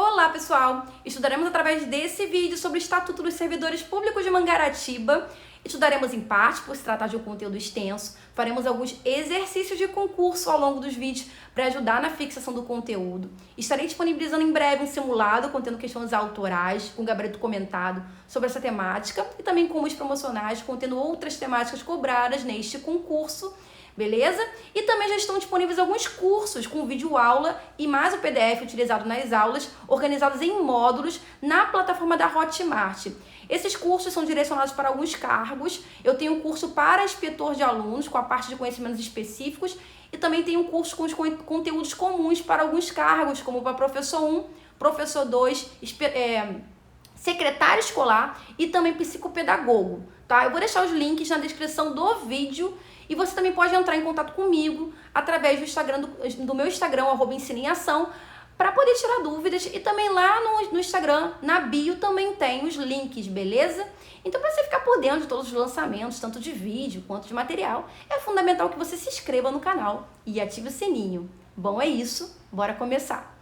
Olá pessoal! Estudaremos através desse vídeo sobre o Estatuto dos Servidores Públicos de Mangaratiba. Estudaremos em parte, por se tratar de um conteúdo extenso, faremos alguns exercícios de concurso ao longo dos vídeos para ajudar na fixação do conteúdo. Estarei disponibilizando em breve um simulado contendo questões autorais, com gabarito comentado sobre essa temática e também com os promocionais contendo outras temáticas cobradas neste concurso. Beleza? E também já estão disponíveis alguns cursos com vídeo aula e mais o PDF utilizado nas aulas, organizados em módulos na plataforma da Hotmart. Esses cursos são direcionados para alguns cargos. Eu tenho um curso para inspetor de alunos, com a parte de conhecimentos específicos, e também tenho um curso com os conteúdos comuns para alguns cargos, como para professor 1, professor 2, secretário escolar e também psicopedagogo, tá? Eu vou deixar os links na descrição do vídeo e você também pode entrar em contato comigo através do Instagram, do meu Instagram, @ensinaemação, para poder tirar dúvidas, e também lá no Instagram, na bio, também tem os links, beleza? Então, para você ficar por dentro de todos os lançamentos, tanto de vídeo quanto de material, é fundamental que você se inscreva no canal e ative o sininho. Bom, é isso, bora começar!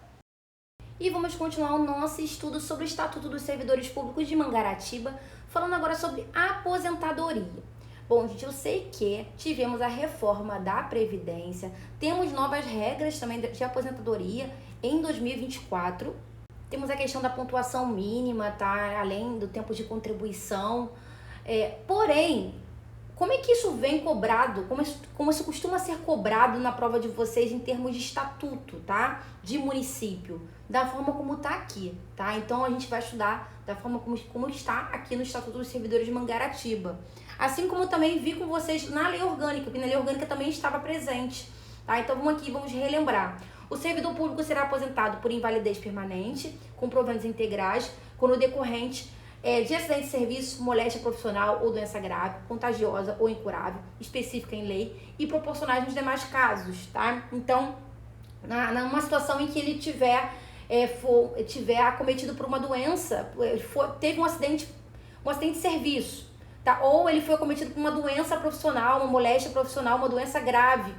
E vamos continuar o nosso estudo sobre o Estatuto dos Servidores Públicos de Mangaratiba, falando agora sobre aposentadoria. Bom, gente, eu sei que tivemos a reforma da Previdência, temos novas regras também de aposentadoria em 2024, temos a questão da pontuação mínima, tá? Além do tempo de contribuição, porém, como é que isso vem cobrado, como isso costuma ser cobrado na prova de vocês em termos de estatuto, tá? De município, da forma como tá aqui, tá? Então a gente vai estudar da forma como está aqui no Estatuto dos Servidores de Mangaratiba. Assim como também vi com vocês na lei orgânica, porque na lei orgânica também estava presente, tá? Então vamos relembrar. O servidor público será aposentado por invalidez permanente, com proventos integrais, quando decorrente de acidente de serviço, moléstia profissional ou doença grave, contagiosa ou incurável, específica em lei e proporcionais nos demais casos, tá? Então, numa situação em que ele tiver acometido por uma doença, teve um acidente de serviço, tá? Ou ele foi acometido por uma doença profissional, uma moléstia profissional, uma doença grave.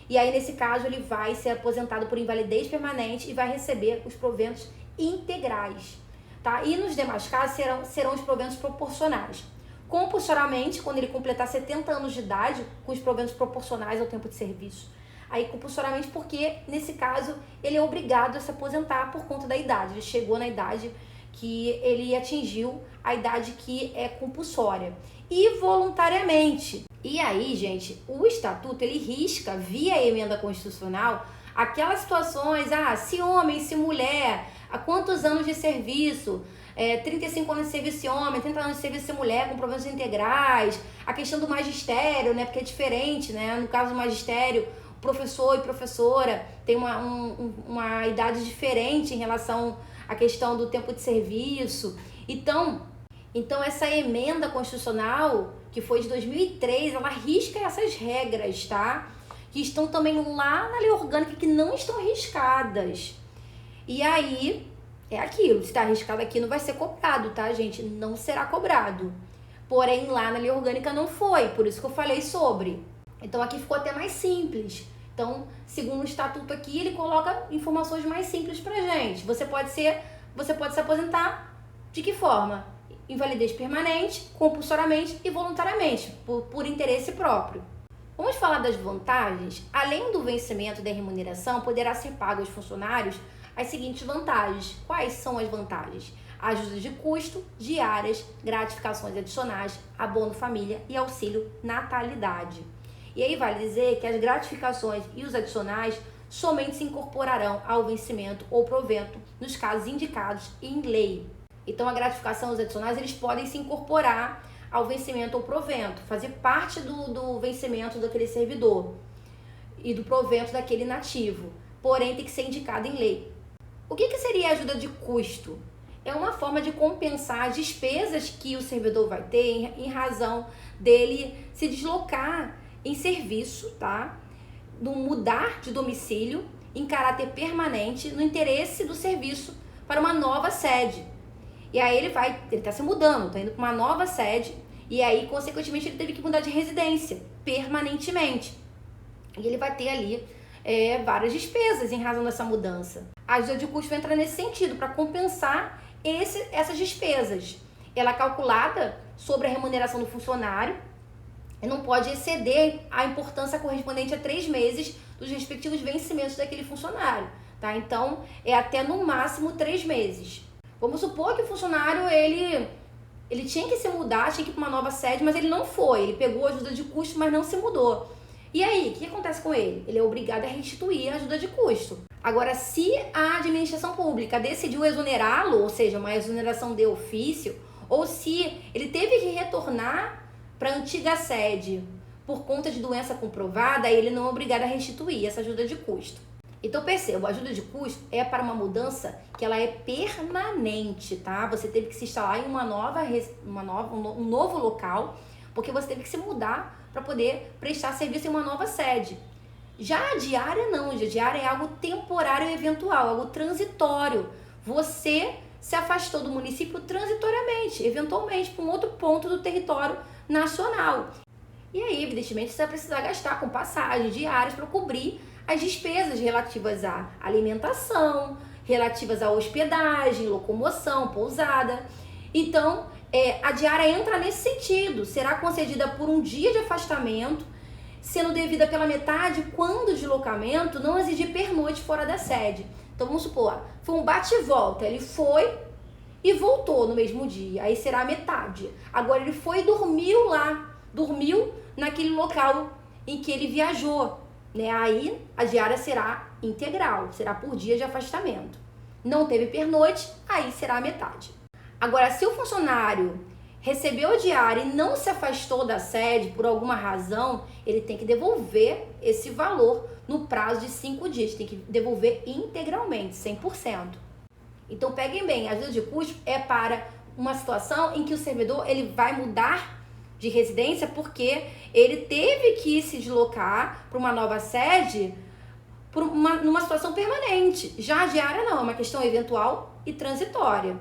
E aí, nesse caso, ele vai ser aposentado por invalidez permanente e vai receber os proventos integrais, tá? E nos demais casos serão os proventos proporcionais. Compulsoriamente, quando ele completar 70 anos de idade, com os proventos proporcionais ao tempo de serviço. Aí, compulsoriamente, porque, nesse caso, ele é obrigado a se aposentar por conta da idade. Ele chegou na idade que ele atingiu a idade que é compulsória. E voluntariamente. E aí, gente, o Estatuto, ele risca, via emenda constitucional, aquelas situações, se homem, se mulher, há quantos anos de serviço, 35 anos de serviço de homem, 30 anos de serviço de mulher, com proventos integrais, a questão do magistério, né, porque é diferente, né, no caso do magistério, professor e professora tem uma idade diferente em relação à questão do tempo de serviço. Então essa emenda constitucional, que foi de 2003, ela risca essas regras, tá? Que estão também lá na lei orgânica, que não estão riscadas. E aí, é aquilo, se está arriscado aqui não vai ser cobrado, tá, gente? Não será cobrado. Porém, lá na lei orgânica não foi, por isso que eu falei sobre. Então, aqui ficou até mais simples. Então, segundo o estatuto aqui, ele coloca informações mais simples pra gente. Você pode se aposentar de que forma? Invalidez permanente, compulsoriamente e voluntariamente, por interesse próprio. Vamos falar das vantagens. Além do vencimento da remuneração, poderá ser pago aos funcionários as seguintes vantagens. Quais são as vantagens? Ajudas de custo, diárias, gratificações adicionais, abono família e auxílio natalidade. E aí vale dizer que as gratificações e os adicionais somente se incorporarão ao vencimento ou provento nos casos indicados em lei. Então a gratificação e os adicionais, eles podem se incorporar ao vencimento ou provento, fazer parte do vencimento daquele servidor e do provento daquele inativo, porém tem que ser indicado em lei. O que seria a ajuda de custo? É uma forma de compensar as despesas que o servidor vai ter em razão dele se deslocar em serviço, tá? Do mudar de domicílio em caráter permanente no interesse do serviço para uma nova sede. E aí ele está se mudando, está indo para uma nova sede, e aí, consequentemente, ele teve que mudar de residência permanentemente. E ele vai ter ali várias despesas em razão dessa mudança. A ajuda de custo entra nesse sentido, para compensar essas despesas. Ela é calculada sobre a remuneração do funcionário e não pode exceder a importância correspondente a 3 meses dos respectivos vencimentos daquele funcionário, tá? Então, é até no máximo 3 meses. Vamos supor que o funcionário, ele tinha que se mudar, tinha que ir para uma nova sede, mas ele não foi. Ele pegou a ajuda de custo, mas não se mudou. E aí, o que acontece com ele? Ele é obrigado a restituir a ajuda de custo. Agora, se a administração pública decidiu exonerá-lo, ou seja, uma exoneração de ofício, ou se ele teve que retornar para a antiga sede por conta de doença comprovada, aí ele não é obrigado a restituir essa ajuda de custo. Então perceba, a ajuda de custo é para uma mudança que ela é permanente, tá? Você teve que se instalar em um novo local, porque você teve que se mudar para poder prestar serviço em uma nova sede. Já a diária não, a diária é algo temporário e eventual, algo transitório. Você se afastou do município transitoriamente, eventualmente, para um outro ponto do território nacional. E aí, evidentemente, você vai precisar gastar com passagens diárias para cobrir as despesas relativas à alimentação, relativas à hospedagem, locomoção, pousada. Então, a diária entra nesse sentido, será concedida por um dia de afastamento, sendo devida pela metade quando o deslocamento não exigir pernoite fora da sede. Então, vamos supor, foi um bate e volta, ele foi e voltou no mesmo dia, aí será a metade. Agora, ele foi e dormiu lá, dormiu naquele local em que ele viajou, né? Aí a diária será integral, será por dia de afastamento. Não teve pernoite, aí será a metade. Agora, se o funcionário recebeu a diária e não se afastou da sede por alguma razão, ele tem que devolver esse valor no prazo de 5 dias, tem que devolver integralmente, 100%. Então peguem bem, a ajuda de custo é para uma situação em que o servidor ele vai mudar de residência porque ele teve que se deslocar para uma nova sede numa situação permanente. Já a diária não, é uma questão eventual e transitória.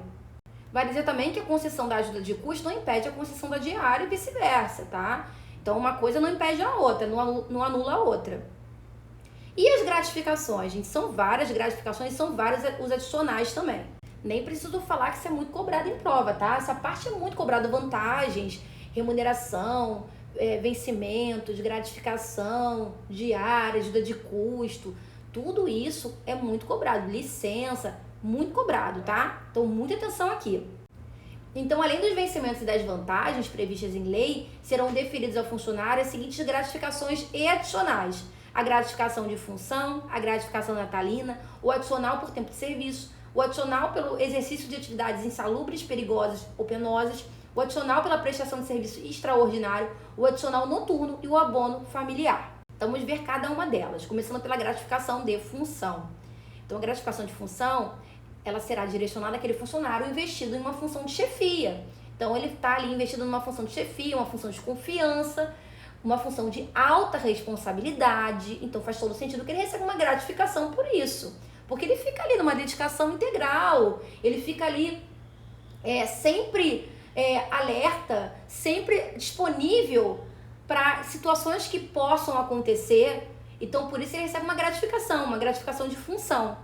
Vai dizer também que a concessão da ajuda de custo não impede a concessão da diária e vice-versa, tá? Então uma coisa não impede a outra, não anula a outra. E as gratificações, gente? São várias gratificações, são vários os adicionais também. Nem preciso falar que isso é muito cobrado em prova, tá? Essa parte é muito cobrada, vantagens, remuneração, vencimentos, gratificação, diária, ajuda de custo, tudo isso é muito cobrado, licença, muito cobrado, tá? Então, muita atenção aqui. Então, além dos vencimentos e das vantagens previstas em lei, serão deferidos ao funcionário as seguintes gratificações e adicionais: a gratificação de função, a gratificação natalina, o adicional por tempo de serviço, o adicional pelo exercício de atividades insalubres, perigosas ou penosas, o adicional pela prestação de serviço extraordinário, o adicional noturno e o abono familiar. Então, vamos ver cada uma delas, começando pela gratificação de função. Então, a gratificação de função, ela será direcionada àquele funcionário investido em uma função de chefia. Então, ele está ali investido numa função de chefia, uma função de confiança, uma função de alta responsabilidade. Então, faz todo sentido que ele receba uma gratificação por isso. Porque ele fica ali numa dedicação integral, ele fica ali sempre alerta, sempre disponível para situações que possam acontecer. Então, por isso ele recebe uma gratificação de função.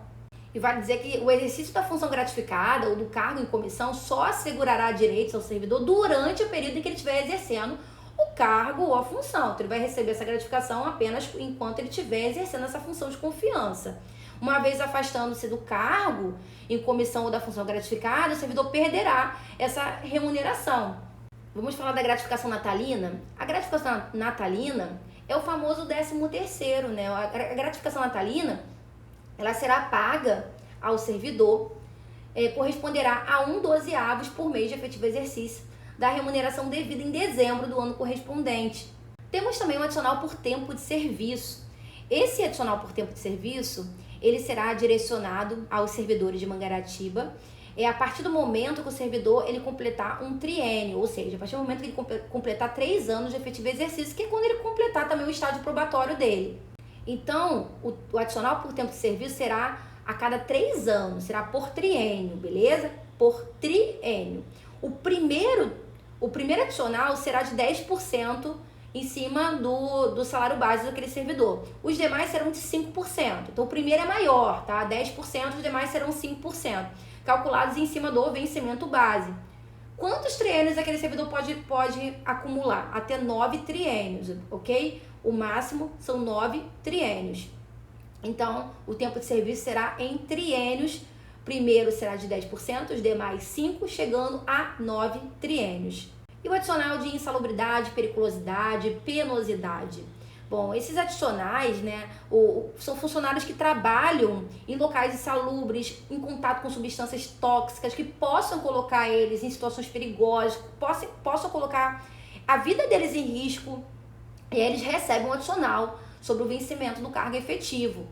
E vale dizer que o exercício da função gratificada ou do cargo em comissão só assegurará direitos ao servidor durante o período em que ele estiver exercendo o cargo ou a função. Então, ele vai receber essa gratificação apenas enquanto ele estiver exercendo essa função de confiança. Uma vez afastando-se do cargo em comissão ou da função gratificada, o servidor perderá essa remuneração. Vamos falar da gratificação natalina? A gratificação natalina é o famoso 13º, né? A gratificação natalina, ela será paga ao servidor, corresponderá a 1/12 por mês de efetivo exercício da remuneração devida em dezembro do ano correspondente. Temos também um adicional por tempo de serviço. Esse adicional por tempo de serviço, ele será direcionado aos servidores de Mangaratiba a partir do momento que o servidor ele completar um triênio, ou seja, a partir do momento que ele completar 3 anos de efetivo exercício, que é quando ele completar também o estágio probatório dele. Então, o adicional por tempo de serviço será a cada 3 anos, será por triênio, beleza? Por triênio. O primeiro adicional será de 10%, em cima do salário base daquele servidor. Os demais serão de 5%. Então, o primeiro é maior, tá? 10%, os demais serão 5%, calculados em cima do vencimento base. Quantos triênios aquele servidor pode acumular? Até 9 triênios, ok? O máximo são 9 triênios. Então, o tempo de serviço será em triênios. Primeiro será de 10%, os demais 5%, chegando a 9 triênios. E o adicional de insalubridade, periculosidade, penosidade. Bom, esses adicionais, né, são funcionários que trabalham em locais insalubres, em contato com substâncias tóxicas, que possam colocar eles em situações perigosas, possam colocar a vida deles em risco, e eles recebem um adicional sobre o vencimento do cargo efetivo.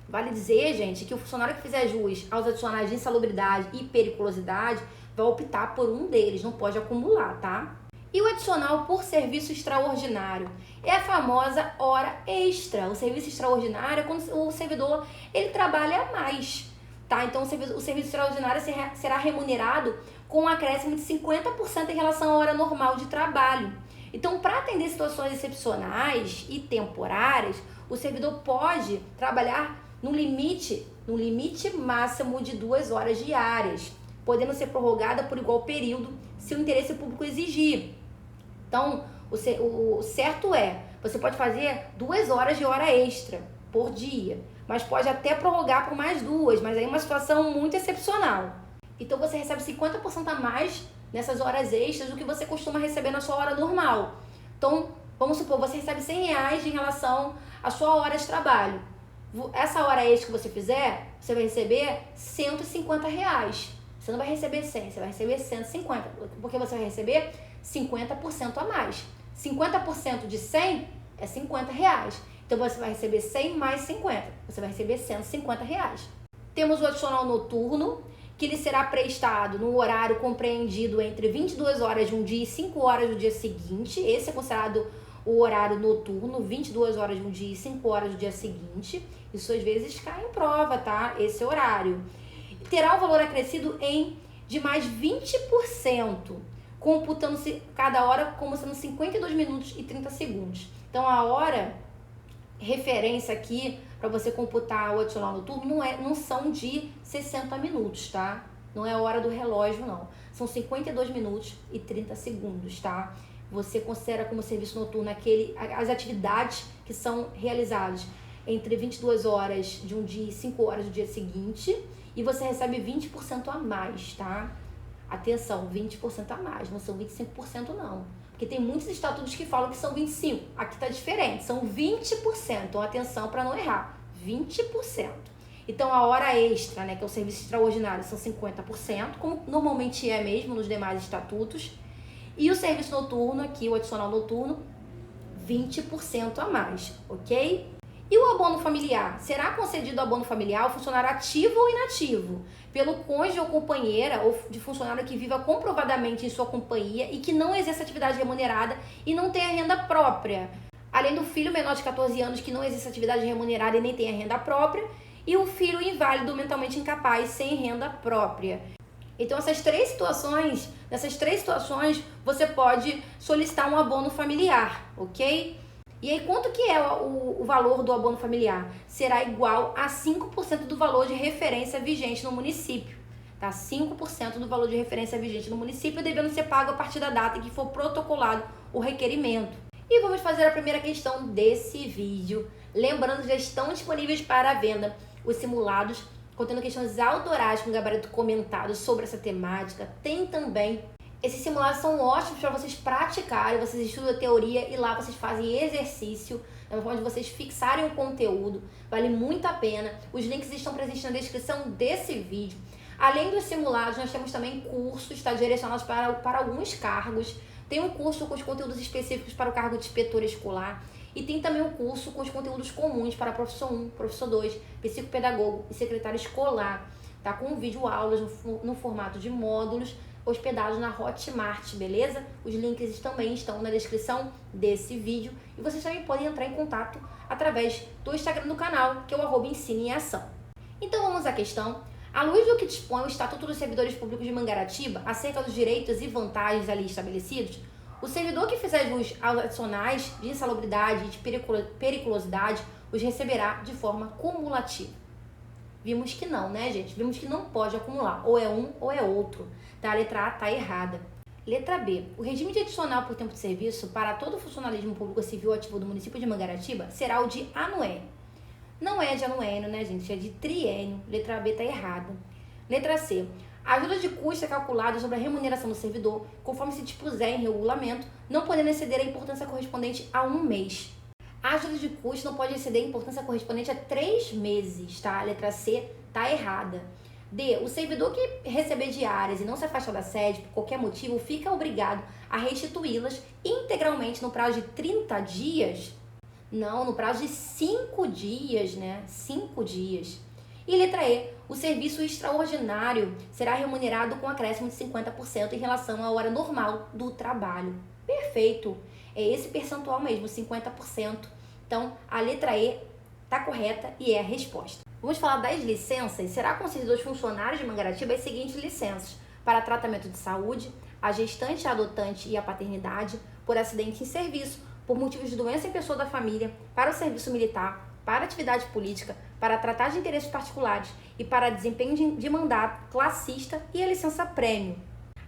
Vale dizer, gente, que o funcionário que fizer jus aos adicionais de insalubridade e periculosidade vai optar por um deles, não pode acumular, tá? E o adicional por serviço extraordinário é a famosa hora extra. O serviço extraordinário é quando o servidor ele trabalha mais, tá? Então o serviço extraordinário será remunerado com um acréscimo de 50% em relação à hora normal de trabalho. Então, para atender situações excepcionais e temporárias, o servidor pode trabalhar no limite máximo de 2 horas diárias, podendo ser prorrogada por igual período se o interesse público exigir. Então, o certo é, você pode fazer 2 horas de hora extra por dia, mas pode até prorrogar por mais 2, mas aí é uma situação muito excepcional. Então, você recebe 50% a mais nessas horas extras do que você costuma receber na sua hora normal. Então, vamos supor, você recebe R$100 em relação à sua hora de trabalho. Essa hora extra que você fizer, você vai receber R$150. Você não vai receber 100, você vai receber 150, porque você vai receber 50% a mais. 50% de 100 é R$50. Então, você vai receber 100 mais 50, você vai receber R$150. Temos o adicional noturno, que ele será prestado no horário compreendido entre 22 horas de um dia e 5 horas do dia seguinte. Esse é considerado o horário noturno, 22 horas de um dia e 5 horas do dia seguinte. Isso às vezes cai em prova, tá? Esse horário. Terá o valor acrescido de mais 20%, computando-se cada hora como sendo 52 minutos e 30 segundos. Então, a hora referência aqui para você computar o adicional noturno não são de 60 minutos, tá? Não é a hora do relógio, não. São 52 minutos e 30 segundos, tá? Você considera como serviço noturno as atividades que são realizadas entre 22 horas de um dia e 5 horas do dia seguinte, e você recebe 20% a mais, tá? Atenção, 20% a mais, não são 25% não. Porque tem muitos estatutos que falam que são 25%. Aqui tá diferente, são 20%. Então, atenção para não errar, 20%. Então, a hora extra, né, que é o serviço extraordinário, são 50%, como normalmente é mesmo nos demais estatutos. E o serviço noturno, aqui o adicional noturno, 20% a mais, ok? E o abono familiar? Será concedido abono familiar ao funcionário ativo ou inativo, pelo cônjuge ou companheira ou de funcionário que viva comprovadamente em sua companhia e que não exerça atividade remunerada e não tenha renda própria, além do filho menor de 14 anos que não exerça atividade remunerada e nem tenha renda própria, e o filho inválido ou mentalmente incapaz sem renda própria. Então, nessas três situações, você pode solicitar um abono familiar, ok? E aí, quanto que é o valor do abono familiar? Será igual a 5% do valor de referência vigente no município, tá? 5% do valor de referência vigente no município, devendo ser pago a partir da data em que for protocolado o requerimento. E vamos fazer a primeira questão desse vídeo. Lembrando que já estão disponíveis para a venda os simulados contendo questões autorais com gabarito comentado sobre essa temática. Tem também. Esses simulados são ótimos para vocês praticarem, vocês estudam a teoria e lá vocês fazem exercício, é uma forma de vocês fixarem o conteúdo, vale muito a pena. Os links estão presentes na descrição desse vídeo. Além dos simulados, nós temos também cursos, direcionados para alguns cargos. Tem um curso com os conteúdos específicos para o cargo de inspetor escolar. E tem também um curso com os conteúdos comuns para professor 1, professor 2, psicopedagogo e secretário escolar, tá? Com vídeo-aulas no formato de módulos, hospedados na Hotmart, beleza? Os links também estão na descrição desse vídeo. E vocês também podem entrar em contato através do Instagram do canal, que é o @ensine em ação. Então vamos à questão. À luz do que dispõe o Estatuto dos Servidores Públicos de Mangaratiba acerca dos direitos e vantagens ali estabelecidos, O servidor que fizer jus aos adicionais de insalubridade e de periculosidade os receberá de forma cumulativa. Vimos que não, né, gente? Vimos que não pode acumular. Ou é um ou é outro. Tá? A letra A está errada. Letra B. O regime de adicional por tempo de serviço para todo funcionalismo público civil ativo do município de Mangaratiba será o de anuênio. Não é de anuênio, né, gente? É de triênio. Letra B está errada. Letra C. A ajuda de custo é calculada sobre a remuneração do servidor, conforme se dispuser em regulamento, não podendo exceder a importância correspondente a 1 mês. A ajuda de custo não pode exceder a importância correspondente a 3 meses, tá? A letra C está errada. D. O servidor que receber diárias e não se afastar da sede por qualquer motivo fica obrigado a restituí-las integralmente no prazo de 30 dias? Não, no prazo de 5 dias, né? 5 dias. E letra E. O serviço extraordinário será remunerado com acréscimo de 50% em relação à hora normal do trabalho. Perfeito. É esse percentual mesmo, 50%. Então, a letra E está correta e é a resposta. Vamos falar das licenças. Será concedido aos funcionários de Mangaratiba as seguintes licenças: para tratamento de saúde, a gestante, a adotante e a paternidade, por acidente em serviço, por motivos de doença em pessoa da família, para o serviço militar, para atividade política, para tratar de interesses particulares e para desempenho de mandato classista, e a licença prêmio.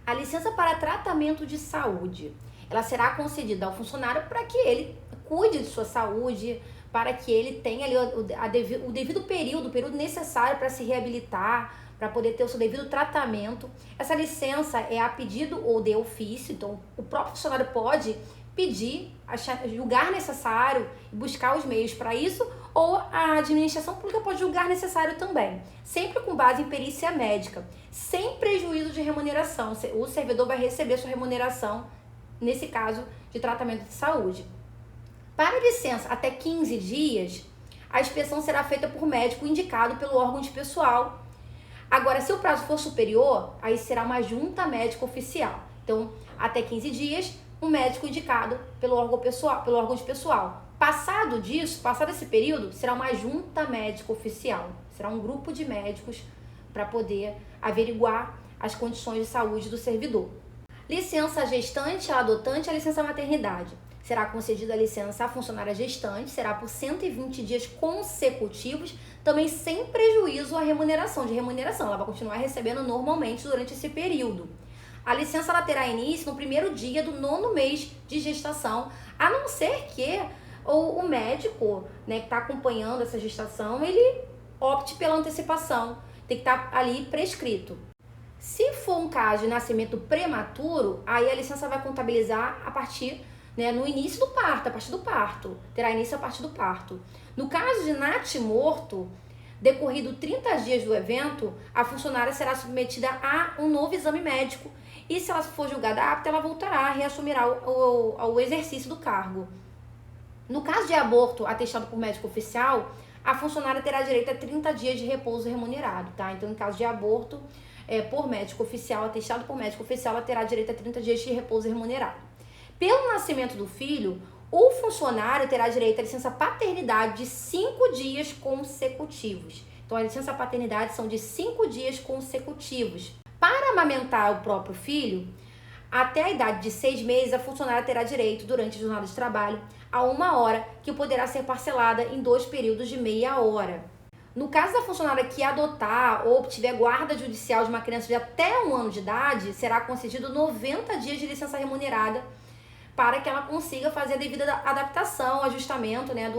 A licença para tratamento de saúde, ela será concedida ao funcionário para que ele cuide de sua saúde, para que ele tenha ali o devido período, o período necessário para se reabilitar, para poder ter o seu devido tratamento. Essa licença é a pedido ou de ofício, então o próprio funcionário pode pedir, julgar necessário e buscar os meios para isso, ou a administração pública pode julgar necessário também, sempre com base em perícia médica, sem prejuízo de remuneração. O servidor vai receber sua remuneração, nesse caso de tratamento de saúde. Para licença até 15 dias, a inspeção será feita por médico indicado pelo órgão de pessoal. Agora, se o prazo for superior, aí será uma junta médica oficial. Então, até 15 dias, um médico indicado pelo órgão de pessoal. Passado esse período, será uma junta médica oficial. Será um grupo de médicos para poder averiguar as condições de saúde do servidor. Licença gestante, a adotante, a licença maternidade. Será concedida a licença à funcionária gestante, será por 120 dias consecutivos, também sem prejuízo à remuneração. Ela vai continuar recebendo normalmente durante esse período. A licença ela terá início no primeiro dia do 9º mês de gestação, a não ser que o médico, né, que está acompanhando essa gestação, ele opte pela antecipação, tem que estar ali prescrito. Se for um caso de nascimento prematuro, aí a licença vai contabilizar a partir, né, no início do parto, a partir do parto, terá início a partir do parto. No caso de natimorto, decorrido 30 dias do evento, a funcionária será submetida a um novo exame médico e, se ela for julgada apta, ela voltará, reassumirá o exercício do cargo. No caso de aborto atestado por médico oficial, a funcionária terá direito a 30 dias de repouso remunerado, tá? Então, em caso de aborto por médico oficial, atestado por médico oficial, ela terá direito a 30 dias de repouso remunerado. Pelo nascimento do filho, o funcionário terá direito à licença paternidade de 5 dias consecutivos. Então, a licença paternidade são de 5 dias consecutivos. Para amamentar o próprio filho, até a idade de 6 meses, a funcionária terá direito, durante a jornada de trabalho, a 1 hora, que poderá ser parcelada em 2 períodos de meia hora. No caso da funcionária que adotar ou obtiver guarda judicial de uma criança de até 1 ano de idade, será concedido 90 dias de licença remunerada para que ela consiga fazer a devida adaptação, ajustamento, né,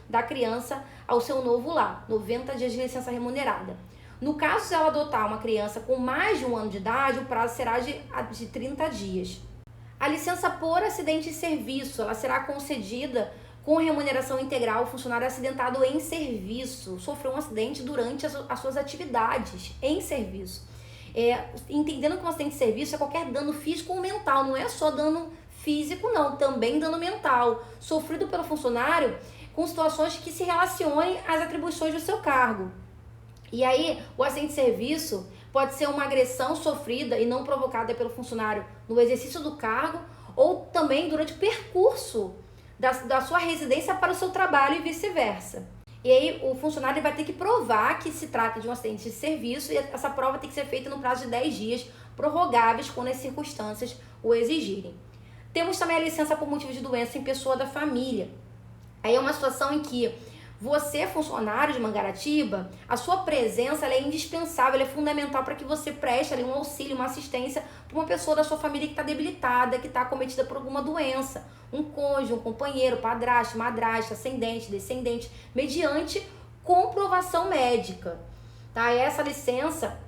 da criança ao seu novo lar. 90 dias de licença remunerada. No caso de ela adotar uma criança com mais de 1 ano de idade, o prazo será de 30 dias. A licença por acidente de serviço, ela será concedida com remuneração integral ao funcionário acidentado em serviço, sofreu um acidente durante as suas atividades em serviço. Entendendo que um acidente de serviço é qualquer dano físico ou mental, não é só dano físico não, também dano mental, sofrido pelo funcionário com situações que se relacionem às atribuições do seu cargo. E aí, o acidente de serviço pode ser uma agressão sofrida e não provocada pelo funcionário no exercício do cargo ou também durante o percurso da sua residência para o seu trabalho e vice-versa. E aí, o funcionário vai ter que provar que se trata de um acidente de serviço e essa prova tem que ser feita no prazo de 10 dias, prorrogáveis quando as circunstâncias o exigirem. Temos também a licença por motivo de doença em pessoa da família. Aí é uma situação em que você, funcionário de Mangaratiba, a sua presença ela é indispensável, ela é fundamental para que você preste ali um auxílio, uma assistência para uma pessoa da sua família que está debilitada, que está acometida por alguma doença. Um cônjuge, um companheiro, padrasto, madrasta, ascendente, descendente, mediante comprovação médica. Tá? Essa licença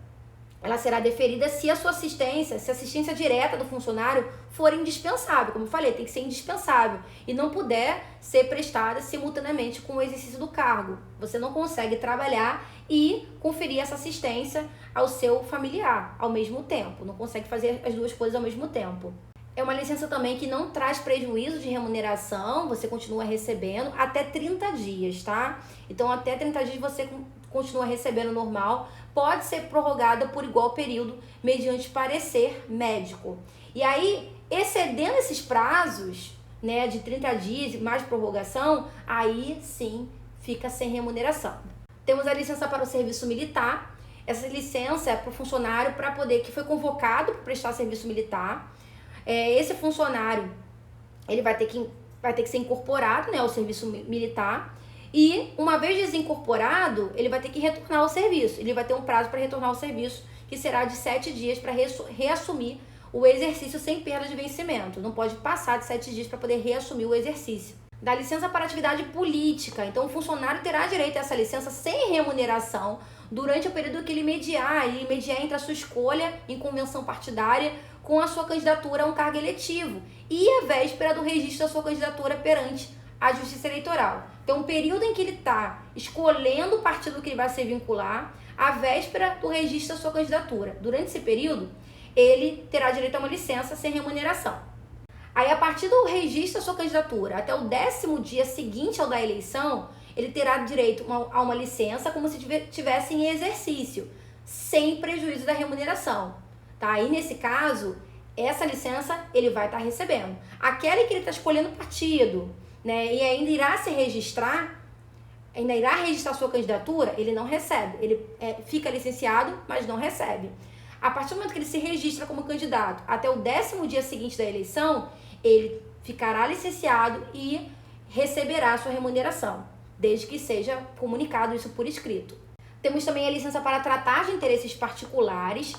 ela será deferida se a sua assistência, se a assistência direta do funcionário for indispensável. Como eu falei, tem que ser indispensável e não puder ser prestada simultaneamente com o exercício do cargo. Você não consegue trabalhar e conferir essa assistência ao seu familiar ao mesmo tempo. Não consegue fazer as duas coisas ao mesmo tempo. É uma licença também que não traz prejuízo de remuneração, você continua recebendo até 30 dias, tá? Então, até 30 dias você continua recebendo normal, pode ser prorrogada por igual período mediante parecer médico. E aí, excedendo esses prazos, né, de 30 dias e mais prorrogação, aí sim fica sem remuneração. Temos a licença para o serviço militar. Essa licença é para o funcionário que foi convocado para prestar serviço militar. Esse funcionário ele vai ter que ser incorporado, né, ao serviço militar. E, uma vez desincorporado, ele vai ter que retornar ao serviço. Ele vai ter um prazo para retornar ao serviço, que será de 7 dias para reassumir o exercício sem perda de vencimento. Não pode passar de 7 dias para poder reassumir o exercício. Da licença para atividade política. Então, o funcionário terá direito a essa licença sem remuneração durante o período que ele mediar entre a sua escolha em convenção partidária com a sua candidatura a um cargo eletivo e a véspera do registro da sua candidatura perante a Justiça Eleitoral. Então, o período em que ele está escolhendo o partido que ele vai se vincular, a véspera do registro da sua candidatura. Durante esse período, ele terá direito a uma licença sem remuneração. Aí, a partir do registro da sua candidatura até o 10º dia seguinte ao da eleição, ele terá direito a uma licença como se tivesse em exercício, sem prejuízo da remuneração. Tá? E nesse caso, essa licença ele vai estar recebendo. Aquela que ele está escolhendo partido, né, e ainda irá registrar sua candidatura, ele não recebe. Ele fica licenciado, mas não recebe. A partir do momento que ele se registra como candidato até o 10º dia seguinte da eleição, ele ficará licenciado e receberá sua remuneração, desde que seja comunicado isso por escrito. Temos também a licença para tratar de interesses particulares.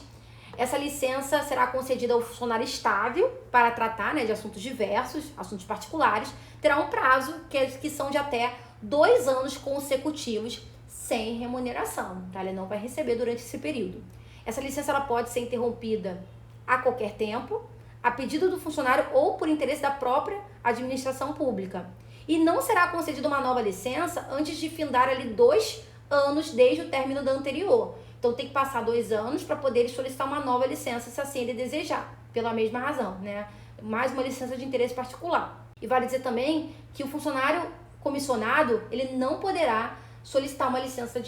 Essa licença será concedida ao funcionário estável para tratar, né, de assuntos diversos, assuntos particulares. Terá um prazo que são de até 2 anos consecutivos sem remuneração. Tá? Ele não vai receber durante esse período. Essa licença ela pode ser interrompida a qualquer tempo, a pedido do funcionário ou por interesse da própria administração pública. E não será concedida uma nova licença antes de findar ali 2 anos desde o término da anterior. Então, tem que passar 2 anos para poder solicitar uma nova licença, se assim ele desejar, pela mesma razão, né? Mais uma licença de interesse particular. E vale dizer também que o funcionário comissionado, ele não poderá solicitar uma licença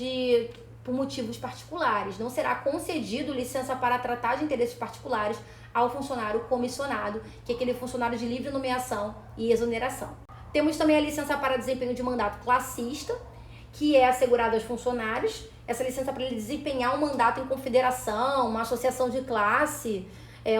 por motivos particulares. Não será concedido licença para tratar de interesses particulares ao funcionário comissionado, que é aquele funcionário de livre nomeação e exoneração. Temos também a licença para desempenho de mandato classista, que é assegurado aos funcionários. Essa licença para ele desempenhar um mandato em confederação, uma associação de classe,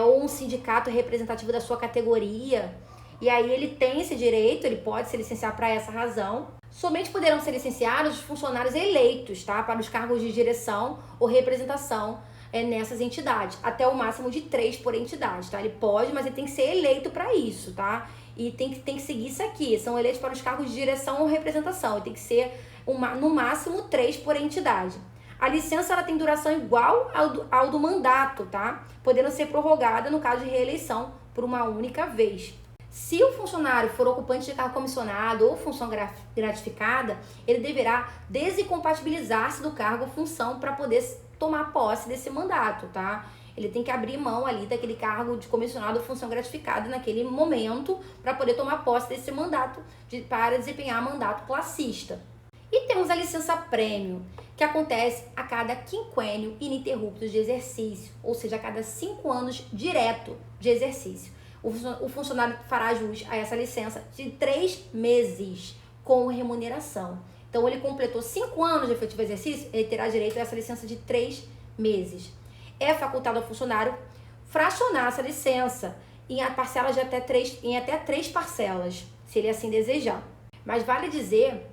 ou um sindicato representativo da sua categoria. E aí ele tem esse direito, ele pode se licenciar para essa razão. Somente poderão ser licenciados os funcionários eleitos, tá? Para os cargos de direção ou representação nessas entidades. Até o máximo de 3 por entidade, tá? Ele pode, mas ele tem que ser eleito para isso, tá? E tem que seguir isso aqui. São eleitos para os cargos de direção ou representação. E tem que ser no máximo 3 por entidade. A licença ela tem duração igual ao do mandato, tá? Podendo ser prorrogada no caso de reeleição por uma única vez. Se o funcionário for ocupante de cargo comissionado ou função gratificada, ele deverá desincompatibilizar-se do cargo ou função para poder tomar posse desse mandato, tá? Ele tem que abrir mão ali daquele cargo de comissionado ou função gratificada naquele momento para poder tomar posse desse mandato para desempenhar mandato classista. E temos a licença prêmio, que acontece a cada quinquênio ininterrupto de exercício, ou seja, a cada 5 anos direto de exercício. O funcionário fará jus a essa licença de 3 meses com remuneração. Então, ele completou 5 anos de efetivo exercício, ele terá direito a essa licença de 3 meses. É facultado ao funcionário fracionar essa licença, parcelas de em até 3 parcelas, se ele assim desejar. Mas vale dizer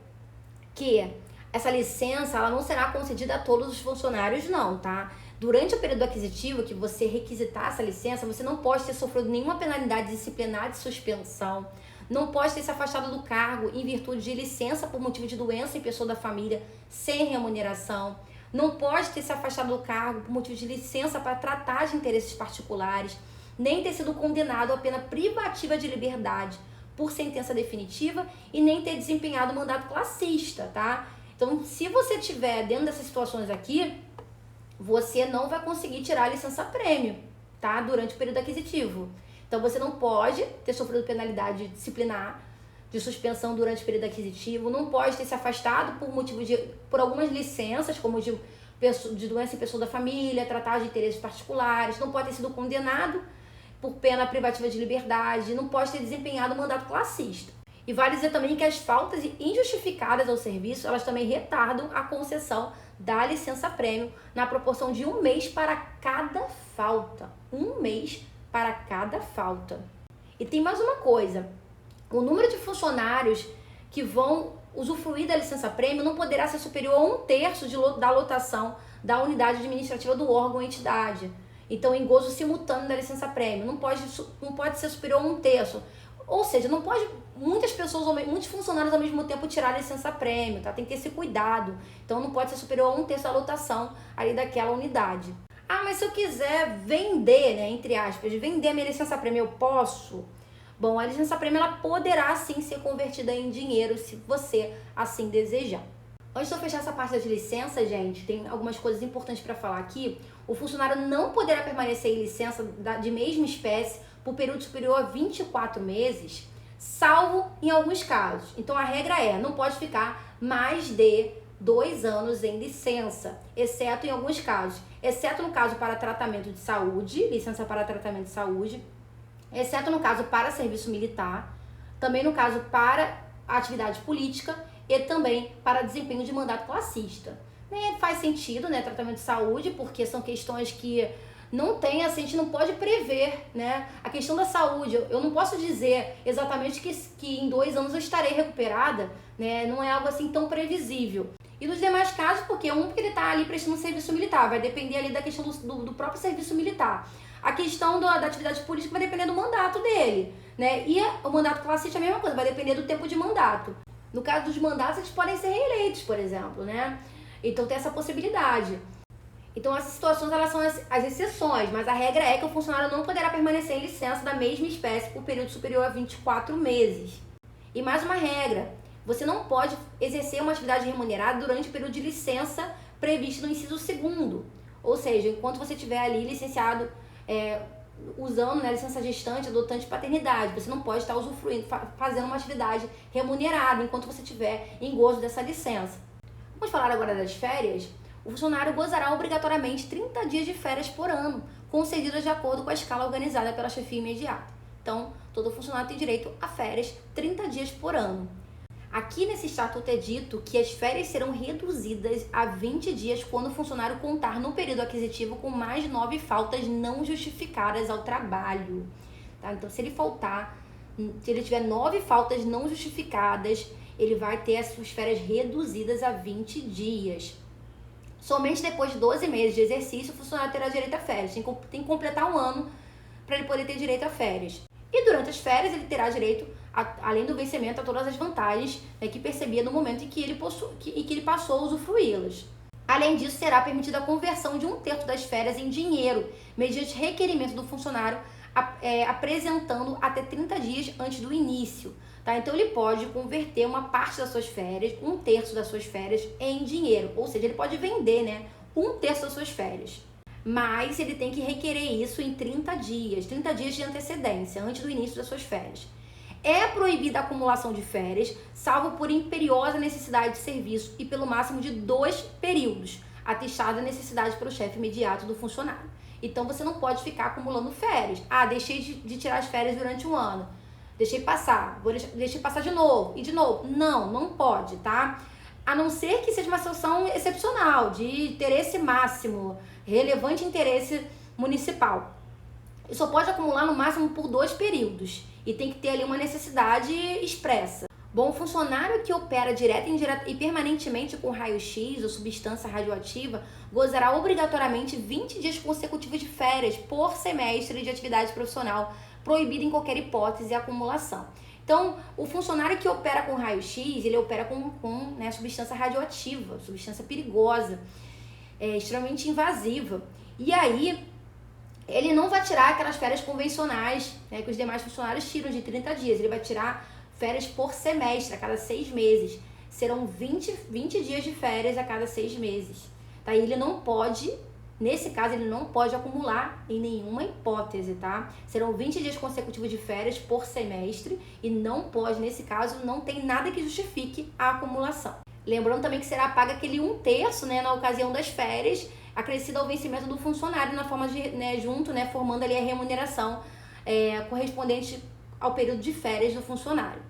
que essa licença ela não será concedida a todos os funcionários não, tá? Durante o período aquisitivo que você requisitar essa licença, você não pode ter sofrido nenhuma penalidade disciplinar de suspensão, não pode ter se afastado do cargo em virtude de licença por motivo de doença em pessoa da família sem remuneração, não pode ter se afastado do cargo por motivo de licença para tratar de interesses particulares, nem ter sido condenado a pena privativa de liberdade por sentença definitiva e nem ter desempenhado mandato classista, tá? Então, se você estiver dentro dessas situações aqui, você não vai conseguir tirar a licença prêmio, tá? Durante o período aquisitivo. Então, você não pode ter sofrido penalidade disciplinar de suspensão durante o período aquisitivo, não pode ter se afastado por algumas licenças, como de doença em pessoa da família, tratar de interesses particulares, não pode ter sido condenado por pena privativa de liberdade, não pode ter desempenhado mandato classista. E vale dizer também que as faltas injustificadas ao serviço, elas também retardam a concessão da licença-prêmio na proporção de 1 mês para cada falta. 1 mês para cada falta. E tem mais uma coisa, o número de funcionários que vão usufruir da licença-prêmio não poderá ser superior a 1/3 da lotação da unidade administrativa do órgão ou entidade. Então, em gozo simultâneo da licença-prêmio, não pode ser superior a 1/3. Ou seja, não pode muitos funcionários ao mesmo tempo tirar a licença-prêmio, tá? Tem que ter esse cuidado. Então, não pode ser superior a 1/3 da lotação ali daquela unidade. Ah, mas se eu quiser vender, né, entre aspas, vender a minha licença-prêmio, eu posso? Bom, a licença-prêmio ela poderá sim ser convertida em dinheiro se você assim desejar. Antes de eu fechar essa parte de licença, gente, tem algumas coisas importantes para falar aqui. O funcionário não poderá permanecer em licença de mesma espécie por período superior a 24 meses, salvo em alguns casos. Então, a regra não pode ficar mais de 2 anos em licença, exceto em alguns casos. Exceto no caso para tratamento de saúde, licença para tratamento de saúde, exceto no caso para serviço militar, também no caso para atividade política e também para desempenho de mandato classista. Faz sentido, né, tratamento de saúde, porque são questões que não tem, assim, a gente não pode prever, né, a questão da saúde. Eu não posso dizer exatamente que em 2 anos eu estarei recuperada, né, não é algo assim tão previsível. E nos demais casos, porque ele está ali prestando serviço militar, vai depender ali da questão do próprio serviço militar. A questão da atividade política vai depender do mandato dele, né, e o mandato classista é a mesma coisa, vai depender do tempo de mandato. No caso dos mandatos, eles podem ser reeleitos, por exemplo, né, então tem essa possibilidade. Então essas situações elas são as exceções, mas a regra é que o funcionário não poderá permanecer em licença da mesma espécie por período superior a 24 meses. E mais uma regra, você não pode exercer uma atividade remunerada durante o período de licença previsto no inciso 2º. Ou seja, enquanto você estiver ali licenciado, usando, né, licença gestante, adotante de paternidade, você não pode estar usufruindo, fazendo uma atividade remunerada enquanto você estiver em gozo dessa licença. Vamos falar agora das férias. O funcionário gozará obrigatoriamente 30 dias de férias por ano, concedidas de acordo com a escala organizada pela chefia imediata. Então, todo funcionário tem direito a férias 30 dias por ano. Aqui nesse estatuto é dito que as férias serão reduzidas a 20 dias quando o funcionário contar no período aquisitivo com mais de 9 faltas não justificadas ao trabalho. Tá? Então, se ele tiver 9 faltas não justificadas, ele vai ter as suas férias reduzidas a 20 dias. Somente depois de 12 meses de exercício, o funcionário terá direito a férias. Tem que completar 1 ano para ele poder ter direito a férias. E durante as férias, ele terá direito, além do vencimento, a todas as vantagens, né, que percebia no momento em que ele passou a usufruí-las. Além disso, será permitida a conversão de 1/3 das férias em dinheiro, mediante requerimento do funcionário, apresentando até 30 dias antes do início. Tá? Então, ele pode converter uma parte das suas férias, 1/3 das suas férias, em dinheiro. Ou seja, ele pode vender, né, 1/3 das suas férias. Mas ele tem que requerer isso em 30 dias de antecedência, antes do início das suas férias. É proibida a acumulação de férias, salvo por imperiosa necessidade de serviço e pelo máximo de 2 períodos, atestada a necessidade pelo chefe imediato do funcionário. Então, você não pode ficar acumulando férias. Deixei de tirar as férias durante 1 ano. Deixei passar, deixei passar de novo, e de novo. Não pode, tá? A não ser que seja uma situação excepcional, de interesse máximo, relevante interesse municipal. Ele só pode acumular no máximo por 2 períodos e tem que ter ali uma necessidade expressa. Bom, o funcionário que opera direta, indireta e permanentemente com raio-x ou substância radioativa gozará obrigatoriamente 20 dias consecutivos de férias por semestre de atividade profissional, proibida em qualquer hipótese a acumulação. Então, o funcionário que opera com raio-x, ele opera com substância radioativa, substância perigosa, extremamente invasiva. E aí, ele não vai tirar aquelas férias convencionais, né, que os demais funcionários tiram de 30 dias. Ele vai tirar férias por semestre, a cada 6 meses. Serão 20 dias de férias a cada 6 meses. Tá? E ele não pode, nesse caso, ele não pode acumular em nenhuma hipótese, tá? Serão 20 dias consecutivos de férias por semestre e não pode, nesse caso, não tem nada que justifique a acumulação. Lembrando também que será paga aquele 1/3, né, na ocasião das férias, acrescido ao vencimento do funcionário na forma de, formando ali a remuneração correspondente ao período de férias do funcionário.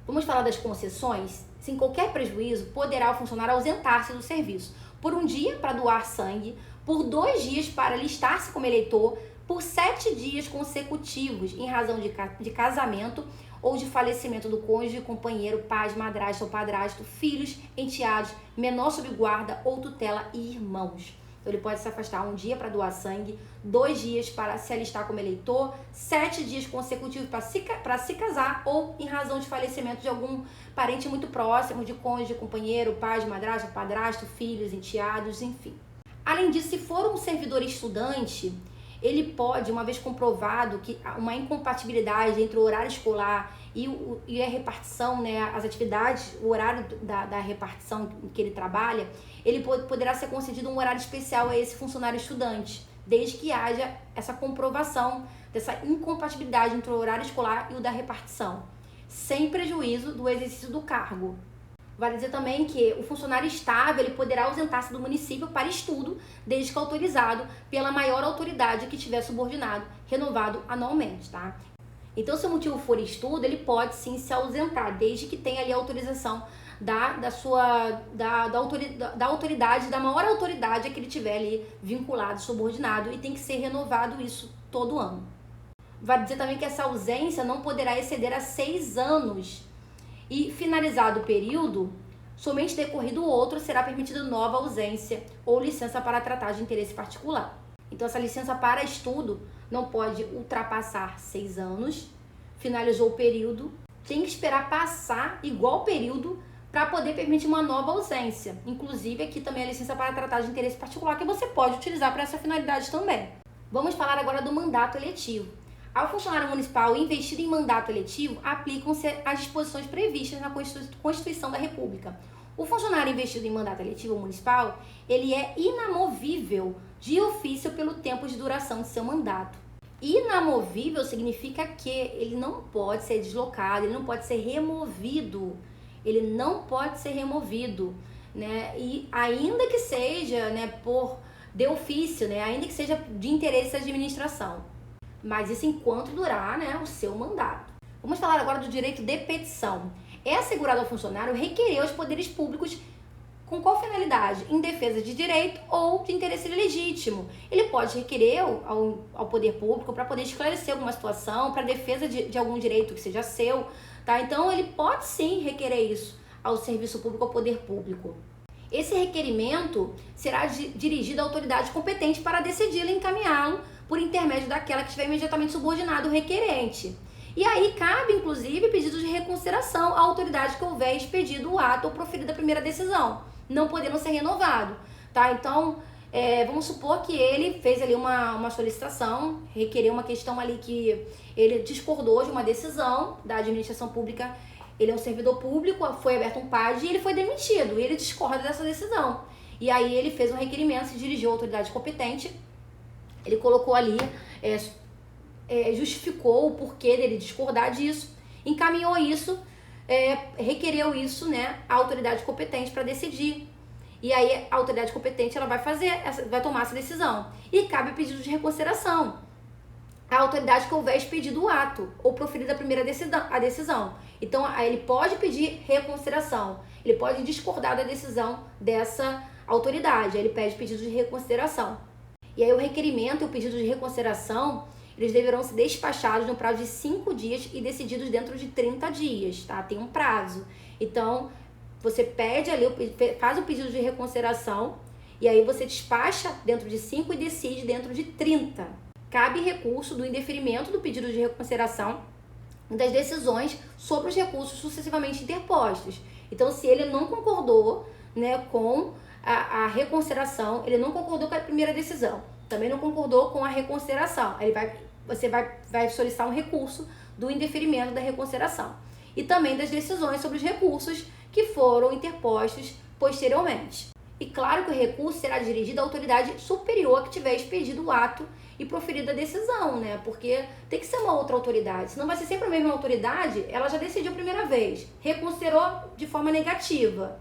Vamos falar das concessões? Sem qualquer prejuízo, poderá o funcionário ausentar-se do serviço por 1 dia para doar sangue, por 2 dias para alistar-se como eleitor, por 7 dias consecutivos em razão de casamento ou de falecimento do cônjuge, companheiro, pai, madrasta ou padrasto, filhos, enteados, menor sob guarda ou tutela e irmãos. Então, ele pode se afastar 1 dia para doar sangue, 2 dias para se alistar como eleitor, 7 dias consecutivos para se casar ou em razão de falecimento de algum parente muito próximo, de cônjuge, companheiro, pai, madrasta, padrasto, filhos, enteados, enfim. Além disso, se for um servidor estudante, ele pode, uma vez comprovado que uma incompatibilidade entre o horário escolar e a repartição, né, as atividades, o horário da repartição que ele trabalha, ele poderá ser concedido um horário especial a esse funcionário estudante, desde que haja essa comprovação dessa incompatibilidade entre o horário escolar e o da repartição, sem prejuízo do exercício do cargo. Vale dizer também que o funcionário estável ele poderá ausentar-se do município para estudo, desde que autorizado pela maior autoridade que tiver subordinado, renovado anualmente, tá? Então, se o motivo for estudo, ele pode sim se ausentar, desde que tenha ali a autorização da autoridade, da maior autoridade a que ele tiver ali vinculado, subordinado, e tem que ser renovado isso todo ano. Vale dizer também que essa ausência não poderá exceder a 6 anos e, finalizado o período, somente decorrido o outro, será permitida nova ausência ou licença para tratar de interesse particular. Então, essa licença para estudo não pode ultrapassar 6 anos, finalizou o período, tem que esperar passar igual período para poder permitir uma nova ausência. Inclusive, aqui também a licença para tratar de interesse particular, que você pode utilizar para essa finalidade também. Vamos falar agora do mandato eletivo. Ao funcionário municipal investido em mandato eletivo, aplicam-se as disposições previstas na Constituição da República. O funcionário investido em mandato eletivo municipal, ele é inamovível de ofício pelo tempo de duração de seu mandato. Inamovível significa que ele não pode ser deslocado, ele não pode ser removido. Ele não pode ser removido, né? E ainda que seja, né, por de ofício, né, ainda que seja de interesse da administração. Mas isso enquanto durar, né, o seu mandato. Vamos falar agora do direito de petição. É assegurado ao funcionário requerer aos poderes públicos com qual finalidade? Em defesa de direito ou de interesse legítimo. Ele pode requerer ao poder público para poder esclarecer alguma situação, para defesa de algum direito que seja seu, tá? Então, ele pode sim requerer isso ao serviço público, ao poder público. Esse requerimento será dirigido à autoridade competente para decidi-lo e encaminhá-lo por intermédio daquela que estiver imediatamente subordinado ao requerente. E aí cabe, inclusive, pedido de reconsideração à autoridade que houver expedido o ato ou proferido a primeira decisão, não podendo ser renovado, tá? Então, vamos supor que ele fez ali uma solicitação, requereu uma questão ali que ele discordou de uma decisão da administração pública, ele é um servidor público, foi aberto um PAD e ele foi demitido, e ele discorda dessa decisão. E aí ele fez um requerimento, se dirigiu à autoridade competente, ele colocou ali, justificou o porquê dele discordar disso, encaminhou isso, requereu isso, né, à autoridade competente para decidir. E aí a autoridade competente ela vai tomar essa decisão. E cabe pedido de reconsideração à autoridade que houver expedido o ato ou proferido a primeira decisão. Então, aí ele pode pedir reconsideração, ele pode discordar da decisão dessa autoridade, aí ele pede pedido de reconsideração. E aí o requerimento e o pedido de reconsideração, eles deverão ser despachados no prazo de 5 dias e decididos dentro de 30 dias, tá? Tem um prazo. Então, você pede ali, faz o pedido de reconsideração e aí você despacha dentro de 5 e decide dentro de 30. Cabe recurso do indeferimento do pedido de reconsideração das decisões sobre os recursos sucessivamente interpostos. Então, se ele não concordou, né, com a reconsideração, ele não concordou com a primeira decisão, também não concordou com a reconsideração, você vai solicitar um recurso do indeferimento da reconsideração e também das decisões sobre os recursos que foram interpostos posteriormente. E claro que o recurso será dirigido à autoridade superior que tiver expedido o ato e proferido a decisão, né? Porque tem que ser uma outra autoridade, senão vai ser sempre a mesma autoridade, ela já decidiu a primeira vez, reconsiderou de forma negativa.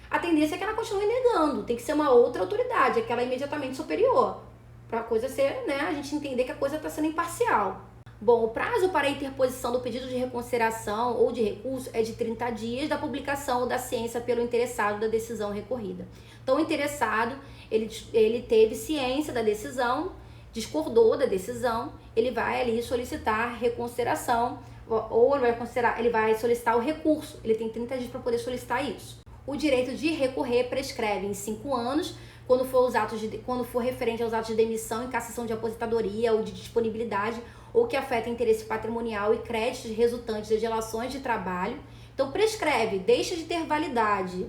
A tendência é que ela continue negando, tem que ser uma outra autoridade, aquela imediatamente superior, para a coisa ser, né, a gente entender que a coisa está sendo imparcial. Bom, o prazo para a interposição do pedido de reconsideração ou de recurso é de 30 dias da publicação da ciência pelo interessado da decisão recorrida. Então, o interessado, ele teve ciência da decisão, discordou da decisão, ele vai ali solicitar reconsideração, ou ele vai solicitar o recurso, ele tem 30 dias para poder solicitar isso. O direito de recorrer prescreve em 5 anos, quando for referente aos atos de demissão e cassação de aposentadoria ou de disponibilidade, ou que afeta interesse patrimonial e créditos resultantes das relações de trabalho. Então, prescreve, deixa de ter validade,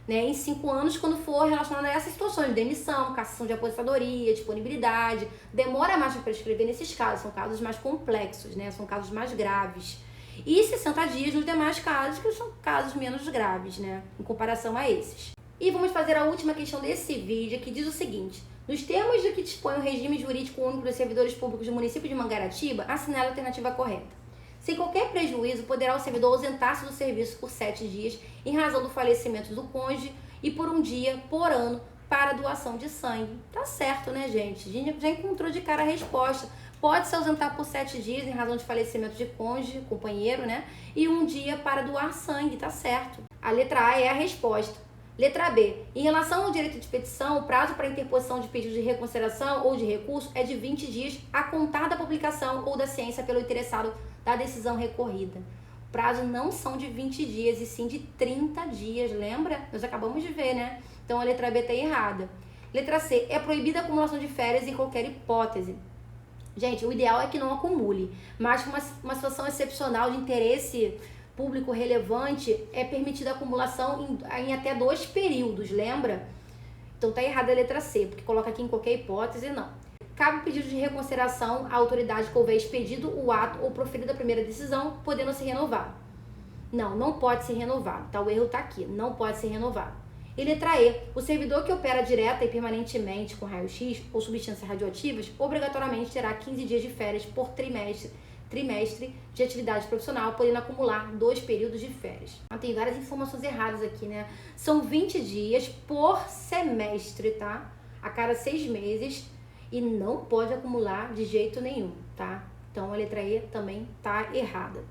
né, em 5 anos, quando for relacionado a essas situações de demissão, cassação de aposentadoria, disponibilidade. Demora mais para prescrever nesses casos, são casos mais complexos, né, são casos mais graves. E 60 dias nos demais casos, que são casos menos graves, né, em comparação a esses. E vamos fazer a última questão desse vídeo, que diz o seguinte: nos termos de que dispõe o regime jurídico único dos servidores públicos do município de Mangaratiba, assinale a alternativa correta. Sem qualquer prejuízo, poderá o servidor ausentar-se do serviço por 7 dias em razão do falecimento do cônjuge e por 1 dia por ano para doação de sangue. Tá certo, né, gente? A gente já encontrou de cara a resposta. Pode se ausentar por 7 dias em razão de falecimento de cônjuge, companheiro, né? E 1 dia para doar sangue, tá certo. A letra A é a resposta. Letra B. Em relação ao direito de petição, o prazo para interposição de pedido de reconsideração ou de recurso é de 20 dias a contar da publicação ou da ciência pelo interessado da decisão recorrida. O prazo não são de 20 dias, e sim de 30 dias, lembra? Nós acabamos de ver, né? Então a letra B está errada. Letra C. É proibida a acumulação de férias em qualquer hipótese. Gente, o ideal é que não acumule, mas uma situação excepcional de interesse público relevante é permitida a acumulação em até 2 períodos, lembra? Então tá errada a letra C, porque coloca aqui em qualquer hipótese, não. Cabe pedido de reconsideração à autoridade que houver expedido o ato ou proferido a primeira decisão, podendo ser renovado. Não pode ser renovado, tá? O erro tá aqui, não pode ser renovado. E letra E, o servidor que opera direta e permanentemente com raio-x ou substâncias radioativas, obrigatoriamente terá 15 dias de férias por trimestre de atividade profissional, podendo acumular 2 períodos de férias. Tem várias informações erradas aqui, né? São 20 dias por semestre, tá? A cada 6 meses, e não pode acumular de jeito nenhum, tá? Então a letra E também tá errada.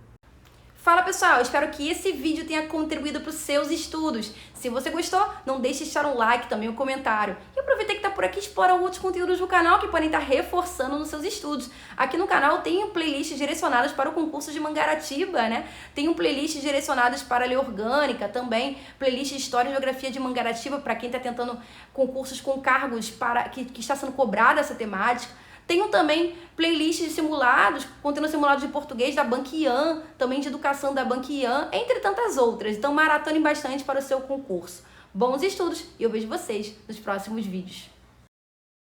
Fala pessoal, espero que esse vídeo tenha contribuído para os seus estudos. Se você gostou, não deixe de deixar um like, também um comentário. E aproveita que está por aqui e explora outros conteúdos do canal que podem estar reforçando nos seus estudos. Aqui no canal tem playlists direcionadas para o concurso de Mangaratiba, né? Tem playlists direcionadas para a lei orgânica também, playlist de História e Geografia de Mangaratiba para quem está tentando concursos com cargos que está sendo cobrada essa temática. Tenho também playlists de simulados, contendo simulados de português da Banquian, também de educação da Banquian, entre tantas outras. Então maratone bastante para o seu concurso. Bons estudos e eu vejo vocês nos próximos vídeos.